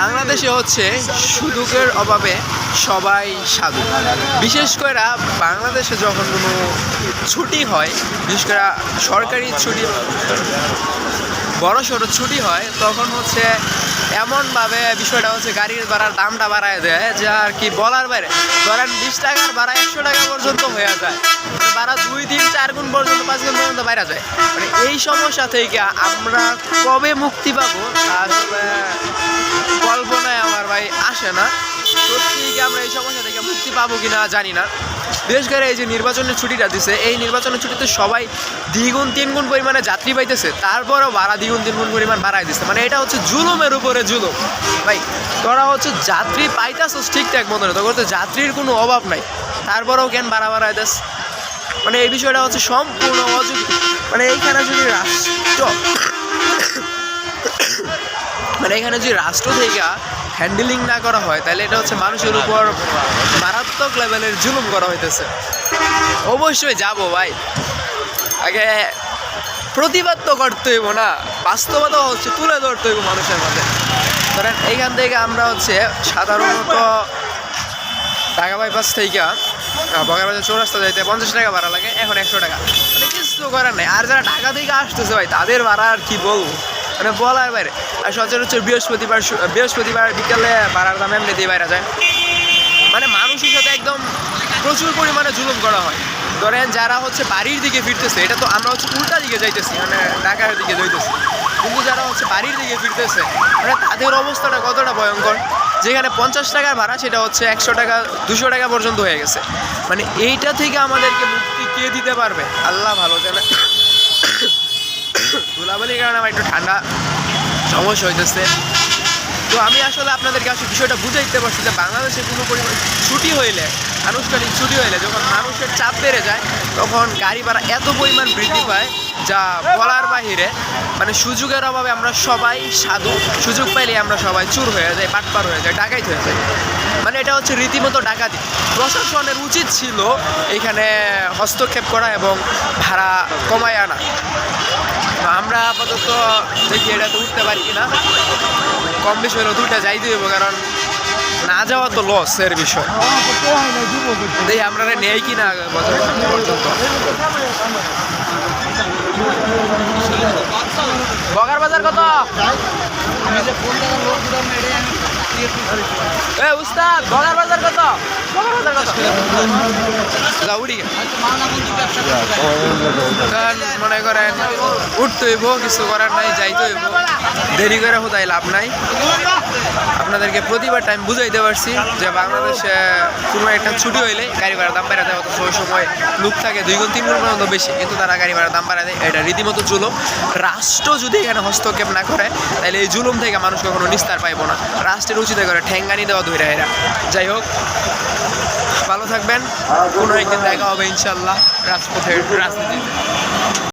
বাংলাদেশে হচ্ছে সুযোগের অভাবে সবাই সাধু। বিশেষ করে বাংলাদেশে যখন কোনো ছুটি হয়, বিশেষ করে সরকারি ছুটি, বড় সড়ো ছুটি হয়, তখন হচ্ছে এমনভাবে বিষয়টা হচ্ছে গাড়ির ভাড়ার দামটা বাড়ায় দেয় যে আর কি বলার বাইরে। ধরেন 20 টাকার ভাড়া 100 টাকা পর্যন্ত হয়ে যায়, ভাড়া 2, 3, 4 গুণ পর্যন্ত 5 গুণ পর্যন্ত বাইরে যায়। মানে এই সমস্যা থেকে আমরা কবে মুক্তি পাবো আসলে কল্পনায় আমার ভাই আসে না। সত্যি কি আমরা এই সমস্যা থেকে মুক্তি পাবো কিনা জানি না। বিশেষ করে এই যে নির্বাচনের ছুটিটা দিছে, এই নির্বাচনের ছুটিতে সবাই 2 গুণ 3 গুণ পরিমাণে যাত্রী পাইতেছে, তারপরেও ভাড়া 2 গুণ 3 গুণ পরিমাণ বাড়াই দিচ্ছে। মানে এটা হচ্ছে জুলুমের উপরে জুলুম ভাই। তোরা হচ্ছে যাত্রী পাইতেছস ঠিকঠাক মতো, তোর তো যাত্রীর কোনো অভাব নাই, তারপরেও কেন বাড়ায় দিস? মানে এই বিষয়টা হচ্ছে সম্পূর্ণ অযৌক্তিক। মানে এইখানে যদি রাষ্ট্র থেকে হ্যান্ডেলিং না করা হয়, তাহলে এটা হচ্ছে মানুষের উপর মারাত্মক লেভেলের জুলুম করা হইতেছে। অবশ্যই যাব ভাই, আগে প্রতিবাদ তো করতে হইব না, বাস্তবতা হচ্ছে তুলে ধরতে হইব মানুষের মাঝে। ধরেন এইখান থেকে আমরা হচ্ছে সাধারণত ঢাকা বাইপাস থেকে বগারবাজার চৌরাস্তা যাইতে 50 টাকা ভাড়া লাগে, এখন 100 টাকা। মানে কিছু করার নেই। আর যারা ঢাকা থেকে আসতেছে ভাই, তাদের ভাড়া আর কি বলবো, মানে বলার বাইরে। আর সচরাচর বৃহস্পতিবার বিকালে ভাড়ার দাম এমনি দিয়ে বাইরে যায়। মানে মানুষের সাথে একদম প্রচুর পরিমাণে জুলুম করা হয়। ধরেন যারা হচ্ছে বাড়ির দিকে ফিরতেছে, এটা তো আমরা হচ্ছে উল্টা দিকে যাইতেছি, মানে ঢাকার দিকে যাইতেছি, কিন্তু যারা হচ্ছে বাড়ির দিকে ফিরতেছে, মানে তাদের অবস্থাটা কতটা ভয়ঙ্কর। যেখানে 50 টাকার ভাড়া, সেটা হচ্ছে 100 টাকা 200 টাকা পর্যন্ত হয়ে গেছে। মানে এইটা থেকে আমাদেরকে মুক্তি কে দিতে পারবে? আল্লাহ ভালো জানে। ধুলাবালির কারণে আমার একটু ঠান্ডা সমস্যা হইতেছে। তো আমি আসলে আপনাদেরকে আসলে বিষয়টা বুঝাইতে পারছি যে বাংলাদেশে কোনো পরিমাণ ছুটি হইলে, আনুষ্ঠানিক ছুটি হইলে, যখন মানুষের চাপ বেড়ে যায়, তখন গাড়ি ভাড়া এত পরিমাণ বৃদ্ধি পায় যা বলার বাহিরে। মানে সুযোগের অভাবে আমরা সবাই সাধু, সুযোগ পাইলে আমরা সবাই চুর হয়ে যাই, বাটপার হয়ে যায়, ডাকাইত হয়ে যায়। মানে এটা হচ্ছে রীতিমতো ডাকাতি। প্রশাসনের উচিত ছিল এখানে হস্তক্ষেপ করা এবং ভাড়া কমায় আনা। আমরা আপাতত দেখি এটা তো উঠতে পারি কিনা, কম বেশি হলেও 2টা যাইতে হইব, কারণ না যাওয়া তো লসের বিষয়। দেখি আমরা নেই কিনা পর্যন্ত। বগার বাজার কত? উস্তাদ বগার বাজার কত? মনে করেন উঠতে হইব, কিছু করার নাই, যাইতে হইব। দেরি করে কোথায় লাভ নাই। আপনাদেরকে প্রতিবার টাইম বুঝাইতে পারছি যে বাংলাদেশে কোনো একটা ছুটি হইলে গাড়ি ভাড়ার দাম বাড়াতে হয়। অত সময় লোক থাকে 2 গুণ 3 গুণ পর্যন্ত বেশি, কিন্তু তারা গাড়ি ভাড়ার দাম বাড়ায় দেয়। এটা রীতিমতো জুলুম। রাষ্ট্র যদি এখানে হস্তক্ষেপ না করে, তাহলে এই জুলুম থেকে মানুষ কখনো নিস্তার পাইব না। রাষ্ট্রের উচিত করে ঠ্যাঙ্গানি দেওয়া ধরে এরা। যাই হোক, ভালো থাকবেন। কোনো একদিন দেখা হবে ইনশাল্লাহ রাজপথের রাজনীতিতে।